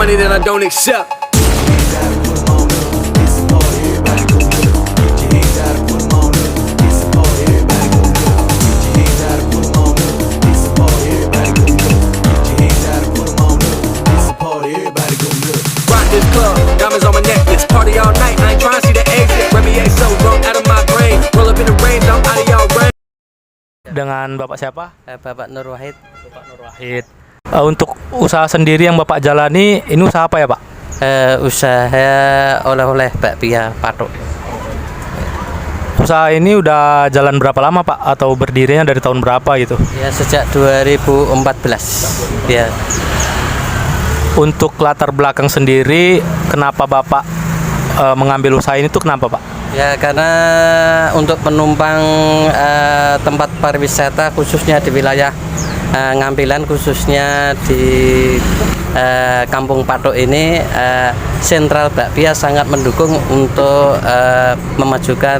money that I don't accept. Rock this club, diamonds on my necklace, party all night, I ain't tryna see the exit. Remy so wrong out of my brain, roll up in the range, I'm out of y'all range. Dengan Bapak siapa? Bapak Nur Wahid. Bapak Nur Wahid. Untuk usaha sendiri yang Bapak jalani, ini usaha apa ya Pak? Usaha oleh-oleh bakpia patok. Usaha ini udah jalan berapa lama Pak? Atau berdirinya dari tahun berapa gitu? Ya sejak 2014. Ya. Untuk latar belakang sendiri, kenapa Bapak mengambil usaha ini tuh kenapa Pak? Ya karena untuk penumpang tempat pariwisata khususnya di wilayah Ngampilan, khususnya di Kampung Patok ini, Sentral Bakpia sangat mendukung untuk memajukan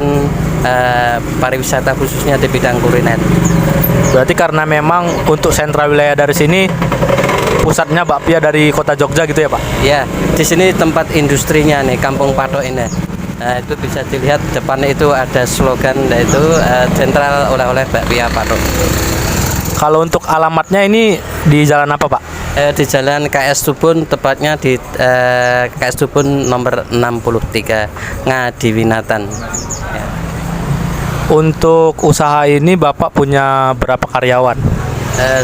pariwisata khususnya di bidang kuliner. Berarti karena memang untuk sentra wilayah dari sini pusatnya bakpia dari kota Jogja gitu ya Pak? Ya, di sini tempat industrinya nih, Kampung Patok ini. Nah, itu bisa dilihat depannya itu ada slogan, yaitu Sentral Oleh-oleh Bakpia Patok. Kalau untuk alamatnya ini di jalan apa Pak? Di Jalan KS Tubun, tepatnya di KS Tubun nomor 63 Ngadiwinatan. Ya. Untuk usaha ini Bapak punya berapa karyawan?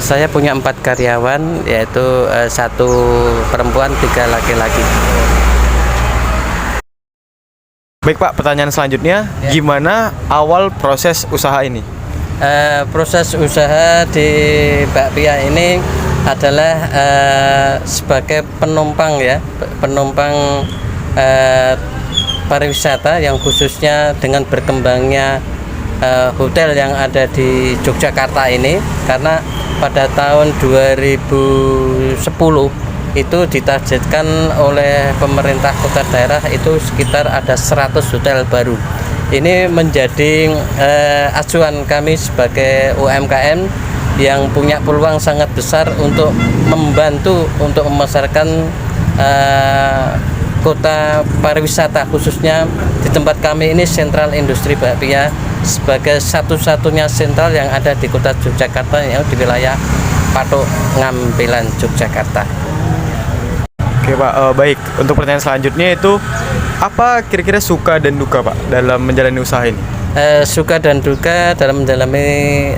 Saya punya 4 karyawan, yaitu 1 perempuan, 3 laki-laki. Baik Pak, pertanyaan selanjutnya, gimana awal proses usaha ini? Proses usaha di bakpia ini adalah sebagai penumpang ya, penumpang pariwisata yang khususnya dengan berkembangnya hotel yang ada di Yogyakarta ini, karena pada tahun 2010 itu ditargetkan oleh pemerintah kota daerah itu sekitar ada 100 hotel baru. Ini menjadi acuan kami sebagai UMKM yang punya peluang sangat besar untuk membantu untuk memasarkan kota pariwisata, khususnya di tempat kami ini Sentral Industri Bakpia sebagai satu-satunya sentral yang ada di kota Yogyakarta, yang di wilayah Patok Ngampilan, Yogyakarta. Oke Pak, baik. Untuk pertanyaan selanjutnya itu, apa kira-kira suka dan duka Pak dalam menjalani usaha ini? Suka dan duka dalam menjalani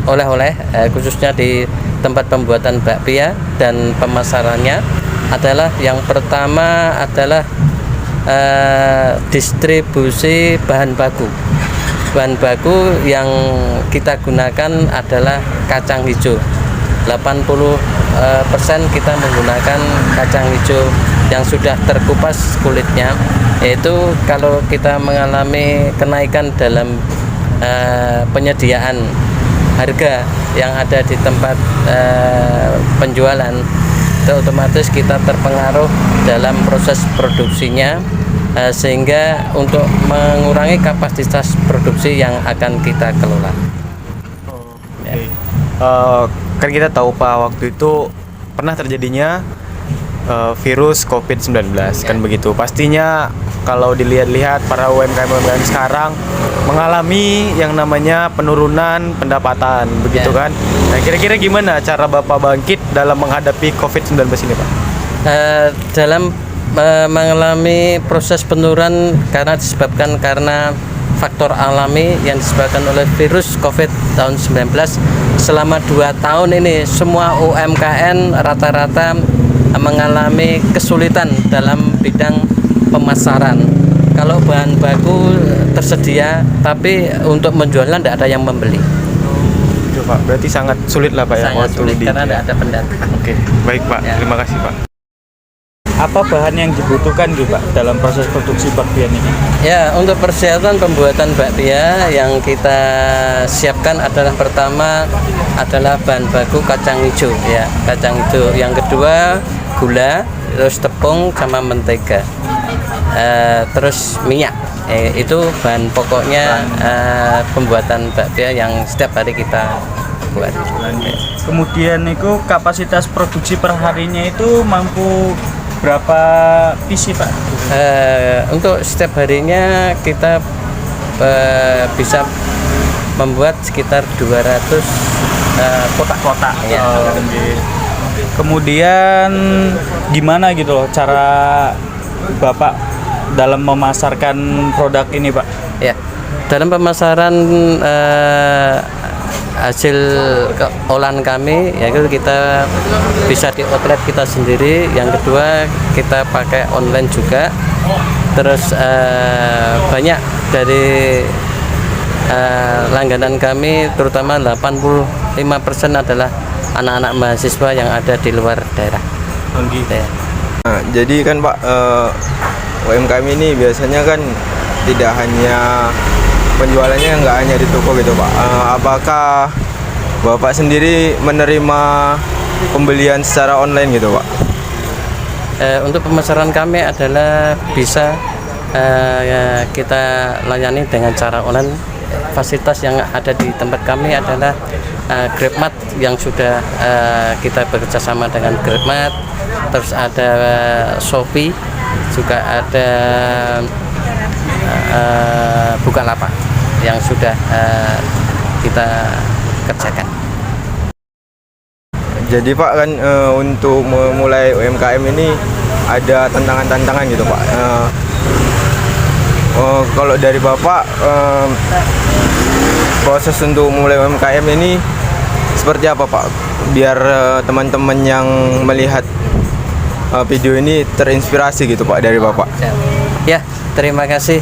oleh-oleh, khususnya di tempat pembuatan bakpia dan pemasarannya adalah, yang pertama adalah distribusi bahan baku. Bahan baku yang kita gunakan adalah kacang hijau. 80% kita menggunakan kacang hijau yang sudah terkupas kulitnya. Yaitu kalau kita mengalami kenaikan dalam penyediaan harga yang ada di tempat penjualan, itu otomatis kita terpengaruh dalam proses produksinya, sehingga untuk mengurangi kapasitas produksi yang akan kita kelola. Okay. Kan kita tahu Pak, waktu itu pernah terjadinya virus COVID-19 kan begitu. Pastinya kalau dilihat-lihat para UMKM sekarang mengalami yang namanya penurunan pendapatan begitu kan. Nah, kira-kira gimana cara Bapak bangkit dalam menghadapi COVID-19 ini Pak? Dalam mengalami proses penurunan disebabkan karena faktor alami yang disebabkan oleh virus COVID tahun 19. Selama 2 tahun ini semua UMKM rata-rata mengalami kesulitan dalam bidang pemasaran. Kalau bahan baku tersedia, tapi untuk menjualnya tidak ada yang membeli. Itu Pak, berarti sangat sulit lah Pak ya? Sangat sulit karena tidak ada pendatang. Oke, baik Pak, Ya. Terima kasih Pak. Apa bahan yang dibutuhkan gitu Pak dalam proses produksi bakpia ini? Ya, untuk persiapan pembuatan bakpia yang kita siapkan adalah, pertama adalah bahan baku kacang hijau ya, kacang hijau. Yang kedua gula, terus tepung sama mentega, terus minyak. Itu bahan pokoknya pembuatan bakpia yang setiap hari kita buat. Kemudian itu kapasitas produksi perharinya itu mampu berapa PC Pak? Untuk setiap harinya kita bisa membuat sekitar 200 kotak-kotak ya. Kemudian gimana gitu loh cara Bapak dalam memasarkan produk ini Pak? Ya, dalam pemasaran hasil olahan kami, yaitu kita bisa di outlet kita sendiri. Yang kedua kita pakai online juga. Terus banyak dari langganan kami, terutama 85% adalah anak-anak mahasiswa yang ada di luar daerah. Ya. Nah, jadi kan Pak, UMKM ini biasanya kan tidak hanya penjualannya nggak hanya di toko gitu Pak. Apakah Bapak sendiri menerima pembelian secara online gitu Pak? Untuk pemasaran kami adalah bisa kita layani dengan cara online. Fasilitas yang ada di tempat kami adalah GrabMart yang sudah kita bekerja sama dengan GrabMart. Terus ada Shopee, juga ada Bukalapak yang sudah kita kerjakan. Jadi Pak kan untuk memulai UMKM ini ada tantangan-tantangan gitu Pak. Kalau dari Bapak proses untuk memulai UMKM ini seperti apa Pak? Biar teman-teman yang melihat video ini terinspirasi gitu Pak dari Bapak. Ya, terima kasih.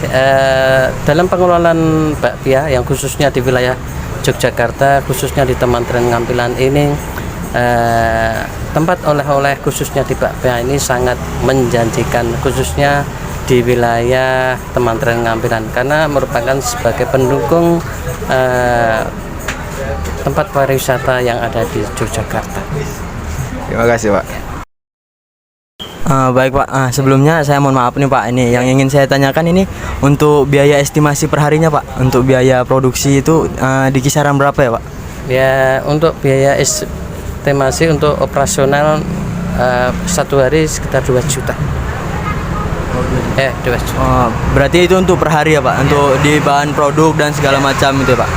Dalam pengelolaan bakpia yang khususnya di wilayah Yogyakarta, khususnya di Temantren Ngampilan ini, tempat oleh-oleh khususnya di bakpia ini sangat menjanjikan, khususnya di wilayah Temantren Ngampilan, karena merupakan sebagai pendukung tempat pariwisata yang ada di Yogyakarta. Terima kasih Pak. Baik Pak, sebelumnya saya mohon maaf nih Pak, ini yang ingin saya tanyakan ini untuk biaya estimasi perharinya Pak, untuk biaya produksi itu di kisaran berapa ya Pak? Ya, untuk biaya estimasi untuk operasional satu hari sekitar 2 juta. 2 juta. Berarti itu untuk per hari ya Pak, untuk di bahan produk dan segala macam itu ya Pak.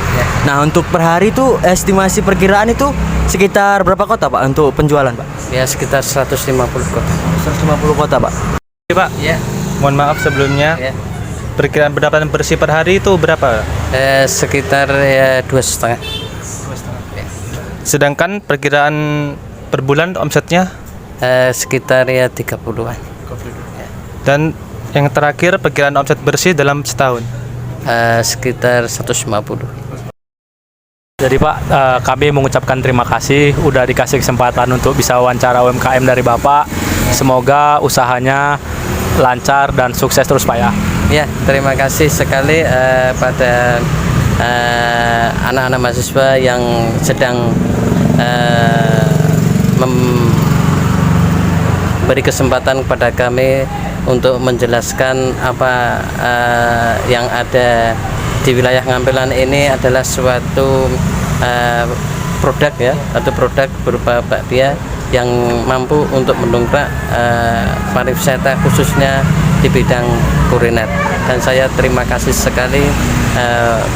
Nah untuk per hari itu estimasi perkiraan itu sekitar berapa kota Pak untuk penjualan Pak? Ya sekitar 150 kota. 150 kota Pak. Pak, Ya. mohon maaf sebelumnya. Ya. Perkiraan pendapatan bersih per hari itu berapa? Sekitar ya 2,5. Sedangkan perkiraan per bulan omsetnya? Sekitar ya 30-an. Dan yang terakhir perkiraan omset bersih dalam setahun? Sekitar 150. Jadi Pak, kami mengucapkan terima kasih udah dikasih kesempatan untuk bisa wawancara UMKM dari Bapak. Semoga usahanya lancar dan sukses terus Pak ya. Ya, terima kasih sekali pada anak-anak mahasiswa yang sedang memberi kesempatan kepada kami untuk menjelaskan apa yang ada di wilayah Ngampilan ini adalah suatu produk ya, atau produk berupa bakpia yang mampu untuk mendongkrak pariwisata khususnya di bidang kuliner. Dan saya terima kasih sekali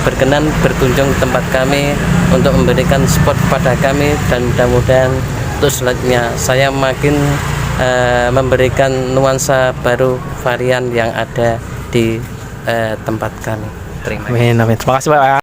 berkenan berkunjung ke tempat kami untuk memberikan support kepada kami, dan mudah-mudahan untuk selanjutnya saya makin memberikan nuansa baru varian yang ada di tempat kami. Terima kasih. Amin, amin. Terima kasih Pak ya.